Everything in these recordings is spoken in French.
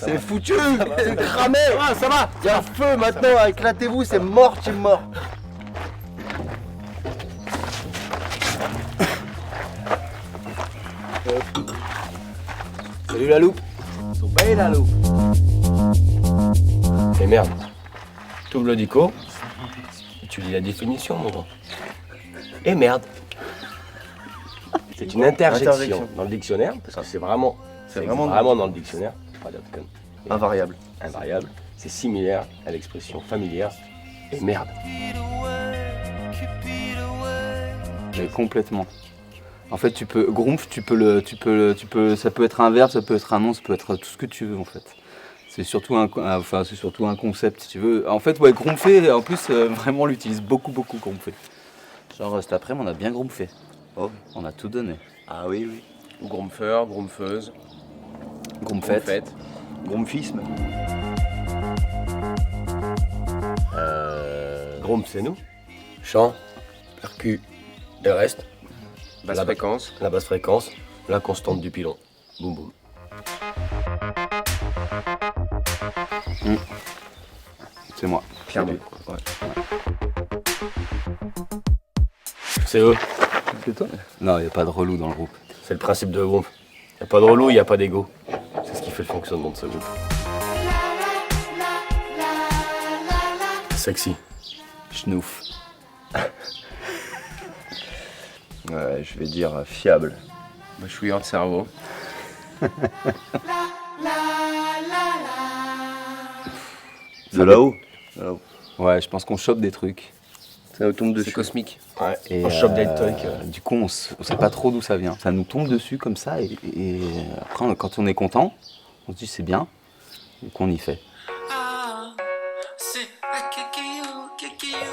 C'est foutu, c'est cramé. Ah, ça va. Il y a un feu maintenant, éclatez-vous, c'est mort, team mort. Salut la loupe. Ils sont payés la loupe. Et merde, tu ouvres le dico, tu lis la définition, mon grand. Et merde. C'est une interjection dans le dictionnaire, parce que c'est vraiment dans le dictionnaire, pas dire de conneries. Invariable. Invariable, c'est similaire à l'expression familière et merde. Mais complètement. En fait, tu peux grumpf, ça peut être un verbe, ça peut être un nom, ça peut être tout ce que tu veux en fait. C'est surtout un concept si tu veux. En fait, ouais, grumpfer, en plus, vraiment on l'utilise beaucoup grumpfer. Genre cet après-midi, on a bien grumpfé. Oh, on a tout donné. Ah oui, oui. Grumpfeur, grumpfeuse, Grumpfette. Grumpfisme. Grumpf, c'est nous. Chant, percu, et le reste. Basse fréquence. La basse fréquence, la constante du pilon. Boum boum. C'est moi. Clairement. Ouais. C'est eux. C'est toi? Non, il n'y a pas de relou dans le groupe. C'est le principe de Grumpf. Il n'y a pas de relou, il n'y a pas d'ego. C'est ce qui fait le fonctionnement de ce groupe. Sexy. Schnouf. Ouais, je vais dire fiable. Bachouilleur de cerveau. De là-haut. Ouais, je pense qu'on chope des trucs. Ça nous tombe C'est dessus. cosmique. Ouais. Et On chope des trucs. Du coup, on sait pas trop d'où ça vient. Ça nous tombe dessus comme ça et après, quand on est content, on se dit c'est bien, et qu'on y fait.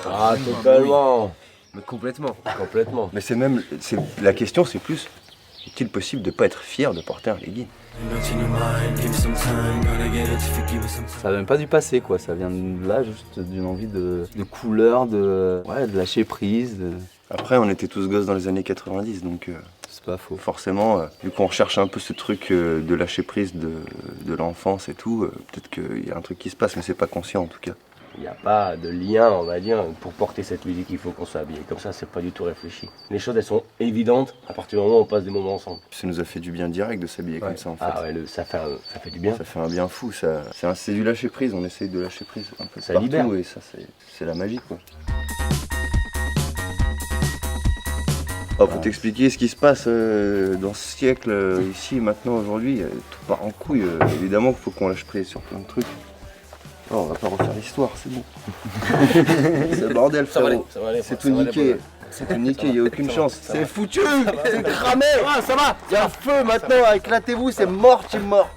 Ah, totalement. Mais complètement. Complètement. Mais la question, c'est plus, est-il possible de ne pas être fier de porter un legging? Ça vient pas du passé, quoi. Ça vient de là, juste d'une envie de couleur, de lâcher prise. Après, on était tous gosses dans les années 90, donc C'est pas faux. forcément, vu qu'on recherche un peu ce truc de lâcher prise de l'enfance et tout, peut-être qu'il y a un truc qui se passe, mais c'est pas conscient en tout cas. Il n'y a pas de lien, on va dire, pour porter cette musique, il faut qu'on soit habillé. Comme ça, c'est pas du tout réfléchi. Les choses, elles sont évidentes à partir du moment où on passe des moments ensemble. Ça nous a fait du bien direct de s'habiller comme ça en fait. Ah ouais, ça fait du bien. Ça fait un bien fou, c'est du lâcher prise, on essaye de lâcher prise un peu Ça partout libère. et ça c'est la magie quoi. Oh, faut t'expliquer ce qui se passe dans ce siècle, ici, maintenant, aujourd'hui, tout part en couille. Évidemment qu'il faut qu'on lâche prise sur plein de trucs. Oh, on va pas refaire l'histoire, c'est bon. C'est le bordel, frérot. ça va aller. C'est tout niqué. C'est tout niqué, il n'y a aucune chance. Ça va. C'est foutu, c'est cramé. Ah, ça va. Il y a un feu maintenant, éclatez-vous, c'est mort, team mort.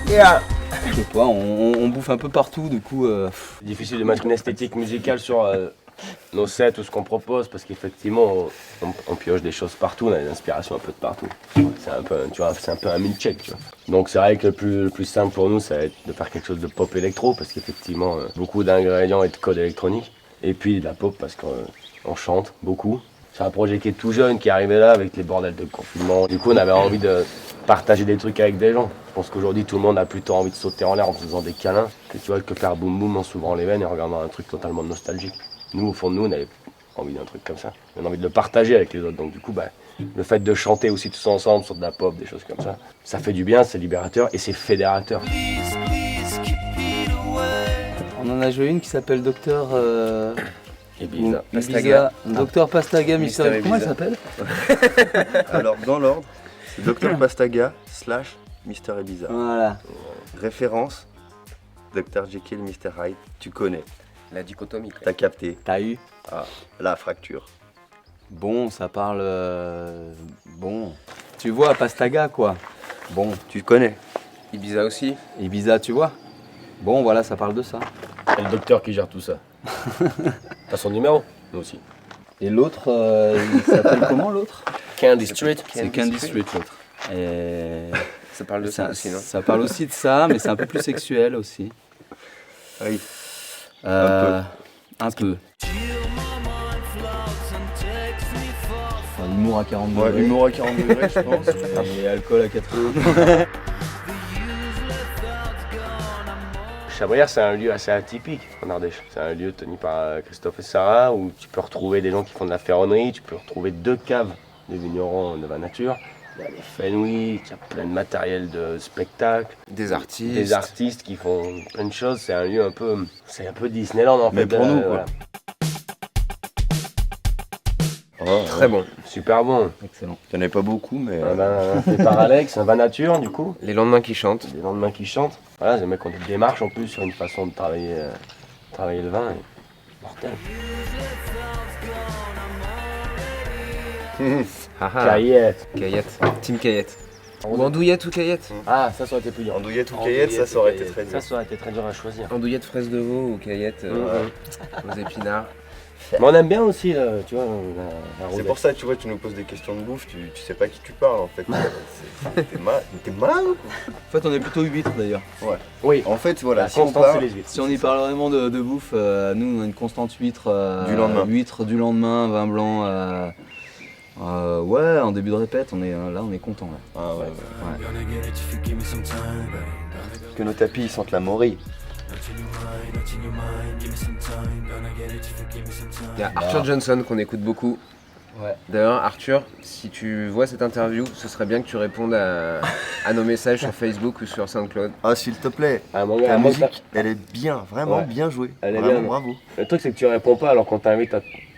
Yeah. Je sais pas, on bouffe un peu partout, du coup. C'est difficile de mettre une esthétique musicale sur nos sets ou ce qu'on propose parce qu'effectivement, on pioche des choses partout, on a des inspirations un peu de partout. C'est un peu, tu vois, c'est un peu un milkshake, tu vois. Donc c'est vrai que le plus simple pour nous, ça va être de faire quelque chose de pop électro parce qu'effectivement, beaucoup d'ingrédients et de codes électroniques. Et puis de la pop parce qu'on chante beaucoup. C'est un projet qui est tout jeune, qui est arrivé là avec les bordels de confinement. Du coup, on avait envie de partager des trucs avec des gens. Je pense qu'aujourd'hui, tout le monde a plutôt envie de sauter en l'air en faisant des câlins que faire boum boum en s'ouvrant les veines et en regardant un truc totalement nostalgique. Nous, au fond de nous, on avait envie d'un truc comme ça. On a envie de le partager avec les autres. Donc du coup, le fait de chanter aussi tous ensemble sur de la pop, des choses comme ça fait du bien, c'est libérateur et c'est fédérateur. On en a joué une qui s'appelle Docteur Ibiza. Pastaga. Docteur Pastaga, Mister Mister. Comment il Ibiza. s'appelle? Alors, dans l'ordre, c'est Dr Pastaga / Mister Ibiza. Voilà. Référence, Dr Jekyll, Mr Hyde, tu connais, La dichotomie. quoi. t'as capté. T'as eu? La fracture. Bon, ça parle. Bon. Tu vois, Pastaga, quoi. Bon. Tu connais. Ibiza aussi. Ibiza, tu vois. Bon, voilà, ça parle de ça. C'est le docteur qui gère tout ça. T'as son numéro? Nous aussi. Et l'autre, il s'appelle comment l'autre? Candy Street. C'est Candy Street, l'autre. Et Ça parle de ça aussi, non? ça parle aussi de ça, mais c'est un peu plus sexuel aussi. Oui. Un peu. Enfin, il humour à 40 Ouais, degrés. humour à 40 degrés, je pense. Et alcool à 80. Chabrières, c'est un lieu assez atypique en Ardèche. C'est un lieu tenu par Christophe et Sarah où tu peux retrouver des gens qui font de la ferronnerie, tu peux retrouver 2 caves des vignerons de la nature. Il y a les Fenwick, il y a plein de matériel de spectacle, Des artistes. des artistes qui font plein de choses. C'est un lieu un peu, c'est un peu Disneyland en fait. Mais pour nous, quoi. voilà. Oh, Très bon. Super bon. Excellent. Il n'y en avait pas beaucoup, mais. Un vin fait par Alex, un vin nature du coup. Les lendemains qui chantent. Des lendemains qui chantent. Voilà, les mecs ont des démarches en plus sur une façon de travailler, travailler le vin. Mortel. Haha. Caillette. Caillette. Team Caillette. Ou andouillette ou caillette. Ah, ça aurait été plus dur. Andouillette ou Caillette, ça aurait été très dur. Ça aurait été très dur à choisir. Andouillette fraise de veau ou caillette aux épinards. Mais on aime bien aussi, tu vois, la C'est rondelle. pour ça, tu vois, tu nous poses des questions de bouffe, tu sais pas qui tu parles en fait. T'es mal ou quoi? En fait, on est plutôt huîtres d'ailleurs. Oui, En fait, voilà, la si on constance, c'est parle. les huîtres. Si on y parle vraiment de bouffe, nous on a une constante huître. Du lendemain. Huître du lendemain, vin blanc. Ouais, en début de répète, on est là, on est content. Là. Ah ouais, Ouais. que nos tapis ils sentent la morille. Il y a Arthur Johnson qu'on écoute beaucoup. Ouais. D'ailleurs, Arthur, si tu vois cette interview, ce serait bien que tu répondes à nos messages sur Facebook ou sur SoundCloud. Ah, s'il te plaît, À mon gars, la à mon musique, elle est bien, vraiment Ouais. bien jouée. Elle est Vraiment, bien. bravo. Le truc, c'est que tu réponds pas alors qu'on t'invite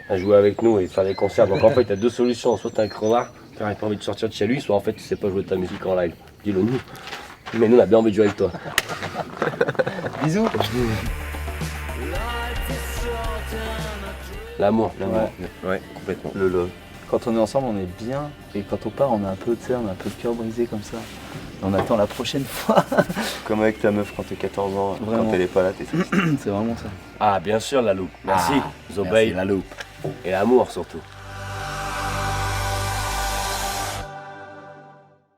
à jouer avec nous et faire des concerts. Donc en fait, tu as 2 solutions. Soit t'es un crevard, tu n'as pas envie de sortir de chez lui, soit en fait, tu sais pas jouer de ta musique en live. Dis-le nous. Mais nous, on a bien envie de jouer avec toi. Bisous. L'amour. Ouais, complètement. Le love. Quand on est ensemble, on est bien. Et quand on part, on a un peu, tu sais, on a un peu le cœur brisé comme ça. Et on attend la prochaine fois. Comme avec ta meuf quand t'es 14 ans, Vraiment. quand elle est pas là, t'es triste. C'est vraiment ça. Ah, bien sûr, la loupe. Merci. Zobeil. la loupe. Et l'amour surtout.